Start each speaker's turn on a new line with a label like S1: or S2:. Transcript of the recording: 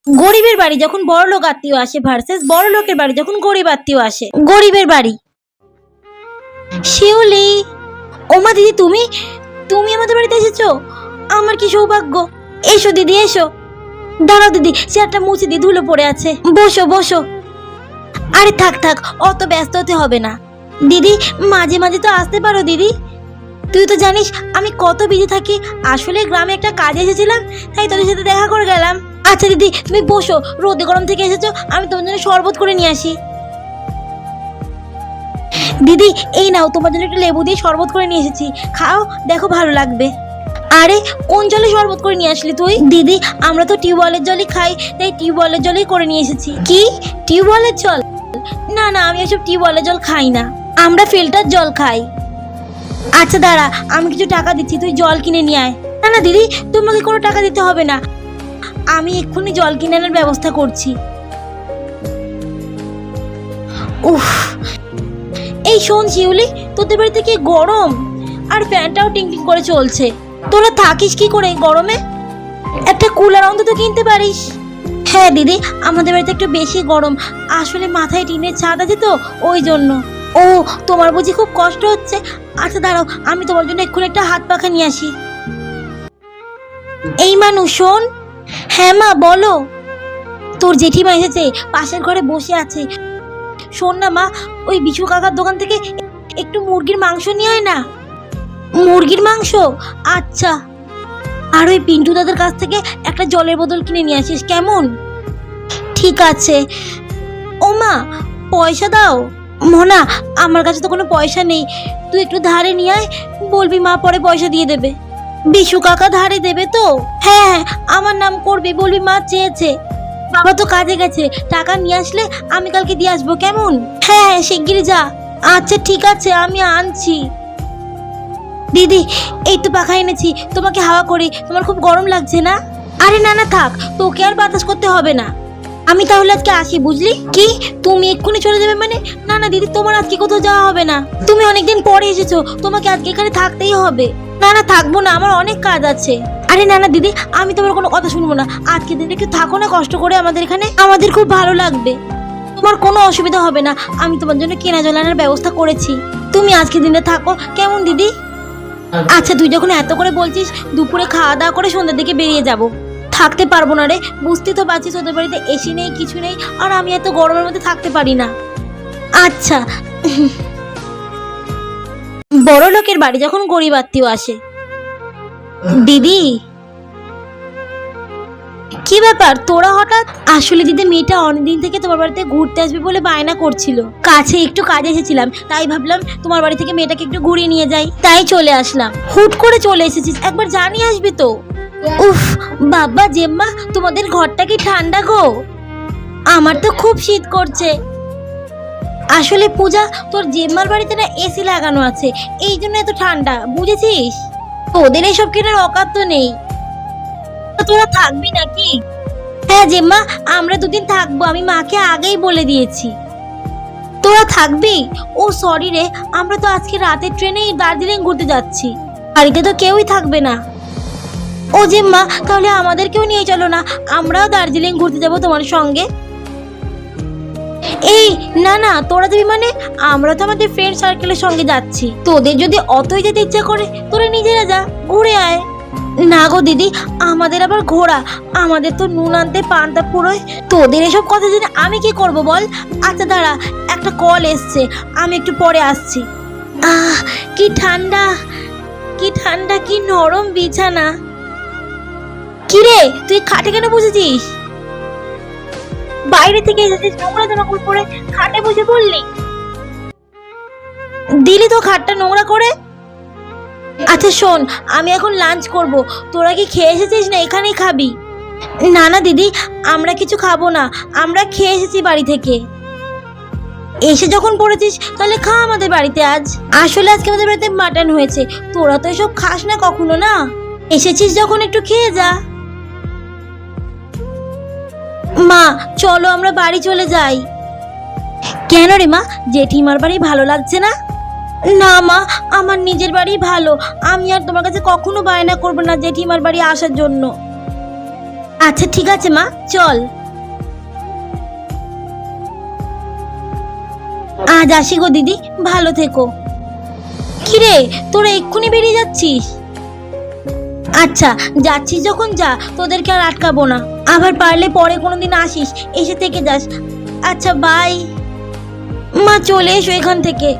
S1: গরিবের বাড়ি যখন বড় লোক আত্মীয় আসে ভার্সেস বড় লোকের বাড়ি যখন গরিব আত্মীয় আসে। গরিবের বাড়ি। শিউলি, ওমা দিদি, তুমি তুমি আমাদের বাড়িতে এসেছো, আমার কি সৌভাগ্য। এসো দিদি, এসো। দাঁড়াও দিদি, চেয়ারটা মুছে দিয়ে ধুলো পড়ে আছে। বসো বসো। আরে থাক থাক, অত ব্যস্ত হতে হবে না। দিদি মাঝে মাঝে তো আসতে পারো দিদি, তুই তো জানিস আমি কত বিজি থাকি। আসলে গ্রামে একটা কাজে এসেছিলাম, তাই তোদের সাথে দেখা করে গেলাম। আচ্ছা দিদি তুমি বসো, রোদে গরম থেকে এসেছো, আমি তোমার জন্য শরবত করে নিয়ে আসি। দিদি এই নাও, তোমার জন্য একটু লেবু দিয়ে শরবত করে নিয়ে এসেছি, খাও, দেখো ভালো লাগবে। আরে কোন জলে শরবত করে নিয়ে আসলি তুই? দিদি আমরা তো টিউবওয়েলের জলই খাই, তাই টিউবওয়েলের জলই করে নিয়ে এসেছি। কি টিউবওয়েলের জল? না না, আমি এসব টিউবওয়েলের জল খাই না, আমরা ফিল্টার জল খাই। আচ্ছা দাঁড়া, আমি কিছু টাকা দিচ্ছি, তুই জল কিনে নিয়ে আয়। না না দিদি, তোমাকে কোনো টাকা দিতে হবে না, আমি এক্ষুনি জল কিনে আনার ব্যবস্থা করছি। উফ, এই শোন শিউলি, তোদের বাড়িতে কি গরম, আর ফ্যানটাও টিংটিং করে চলছে। তোরা থাকিস কি করে গরমে? একটা কুলার অন্তত কিনতে পারিস। হ্যাঁ দিদি, আমাদের বাড়িতে একটু বেশি গরম, আসলে মাথায় টিনের ছাদ আছে তো, ওই জন্য। ও, তোমার বুঝি খুব কষ্ট হচ্ছে। আচ্ছা দাঁড়াও, আমি তোমার জন্য এক্ষুনি একটা হাত পাখা নিয়ে আসি। এই মানুষ শোন। হ্যাঁ মা বলো। তোর জেঠিমা এসেছে, পাশের ঘরে বসে আছে। শোন না মা, ওই বিশু কাকার দোকান থেকে একটু মুরগির মাংস নিয়ে আয় না। মুরগির মাংস? আচ্ছা। আর ওই পিন্টু দাদার কাছ থেকে একটা জলের বোতল কিনে নিয়ে আসিস, কেমন? ঠিক আছে। ও মা, পয়সা দাও। মোনা, আমার কাছে তো কোনো পয়সা নেই, তুই একটু ধারে নিয়ে আয়, বলবি মা পরে পয়সা দিয়ে দেবে। বিশু কাকা ধারে দেবে তো? হ্যাঁ, আমার নাম করবি, বলবি মা চেয়েছে। বাবা তো কাজে গেছে, টাকা নিয়ে আসলে আমি কালকে দিয়ে আসবো, কেমন? হ্যাঁ হ্যাঁ, শিগগিরই যা। আচ্ছা ঠিক আছে, আমি আনছি। দিদি এই তো পাখা এনেছি, তোমাকে হাওয়া করি, তোমার খুব গরম লাগছে না? আরে না না থাক, তোকে আর বাতাস করতে হবে না, আমি তাহলে আজকে আসি, বুঝলি? কি তুমি এক্ষুনি চলে যাবে মানে? না না দিদি, তোমার আজকে কোথাও যাওয়া হবে না, তুমি অনেকদিন পরে এসেছো, তোমাকে আজকে এখানে থাকতেই হবে। না না থাকবো না, আমার অনেক কাজ আছে। আরে না না দিদি, আমি তোমার কোনো কথা শুনবো না, আজকে দিন একটু থাকো না কষ্ট করে আমাদের এখানে, আমাদের খুব ভালো লাগবে। তোমার কোনো অসুবিধা হবে না, আমি তোমার জন্য কেনা জল আনার ব্যবস্থা করেছি, তুমি আজকে দিনে থাকো, কেমন দিদি? আচ্ছা তুই যখন এত করে বলছিস, দুপুরে খাওয়া দাওয়া করে সন্ধ্যার দিকে বেরিয়ে যাব। থাকতে পারবো না রে, বুঝতে তো পারছিস ওদের বাড়িতে এসি নেই, কিছু নেই, আর আমি এত গরমের মধ্যে থাকতে পারি না। আচ্ছা। বড় লোকের বাড়ি যখন গরিব আত্মীয় আসে। দিদি কি ব্যাপার তোরা হঠাৎ? আসলে দিদি মেয়েটা অনেকদিন থেকে তোমার বাড়িতে ঘুরতে আসবে বলে বায়না করছিল, কাছে একটু কাজে এসেছিলাম, তাই ভাবলাম তোমার বাড়ি থেকে মেয়েটাকে একটু ঘুরিয়ে নিয়ে যাই, তাই চলে আসলাম। হুট করে চলে এসেছিস, একবার জানিয়ে আসবি তো। উফ বাবা জেম্মা, তোমাদের ঘরটা কি ঠান্ডা গো? আমার তো খুব শীত করছে। আসলে পূজা, তোর জেম্মার বাড়িতে না এসি লাগানো আছে, এই জন্য এত ঠান্ডা, বুঝেছিস? ওদের এইসব কেনার অকাত তো নেই। তোরা থাকবি নাকি? হ্যাঁ জেম্মা, আমরা দুদিন থাকবো, আমি মাকে আগেই বলে দিয়েছি। তোরা থাকবি? ও সরি রে, আমরা তো আজকে রাতের ট্রেনেই দার্জিলিং ঘুরতে যাচ্ছি, বাড়িতে তো কেউই থাকবে না। ও জেম্মা, তাহলে আমাদেরকেও নিয়ে চলো না, আমরাও দার্জিলিং ঘুরতে যাবো তোমার সঙ্গে। এই না না, তোরা যাবি মানে? আমরা তো আমাদের ফ্রেন্ড সার্কেলের সঙ্গে যাচ্ছি, তোদের যদি অতই যেতে ইচ্ছা করে তোরা নিজেরা যা, ঘুরে আয়। না গো দিদি, আমাদের আবার ঘোরা, আমাদের তো নুন আনতে পান্তা পুরোয়, তোদের এসব কথা জেনে আমি কি করব বল? আচ্ছা দাঁড়া, একটা কল এসছে, আমি একটু পরে আসছি। কি ঠান্ডা, কি ঠান্ডা, কি নরম বিছানা। কি রে তুই খাটে কেন বসেছিস? বাইরে থেকে এসেছিস, নোংরা জামা কাপড় পরে খাটে বসে পড়লি, দিলি তো খাটটা নোংরা করে। আচ্ছা শোন, আমি এখন লাঞ্চ করব, তোরা কি খেয়ে এসেছিস না এখানেই খাবি? না না দিদি, আমরা কিছু খাবো না, আমরা খেয়ে এসেছি বাড়ি থেকে। এসে যখন পড়েছিস তাহলে খা আমাদের বাড়িতে আজ। আসলে আজকে আমাদের বাড়িতে মাটন হয়েছে, তোরা তো এসব খাস না কখনো না, এসেছিস যখন একটু খেয়ে যা। মা চলো আমরা বাড়ি চলে যাই। কেন রে মা, জেঠিমার বাড়ি ভালো লাগছে না? না মা, আমার নিজের বাড়ি ভালো, আমি আর তোমার কাছে কখনো বায়না করবো না জেঠিমার বাড়ি আসার জন্য। আচ্ছা ঠিক আছে মা, চল। আজ আসি গো দিদি, ভালো থেকো। কিরে, তোরা এক্ষুনি বেরিয়ে যাচ্ছিস? আচ্ছা, যাচ্ছিস যখন যা, তোদেরকে আর আটকাবো না। আবার পারলে পরে কোনোদিন আসিস, এসে থেকে যাস। আচ্ছা বাই। মা চলে এসো এখান থেকে।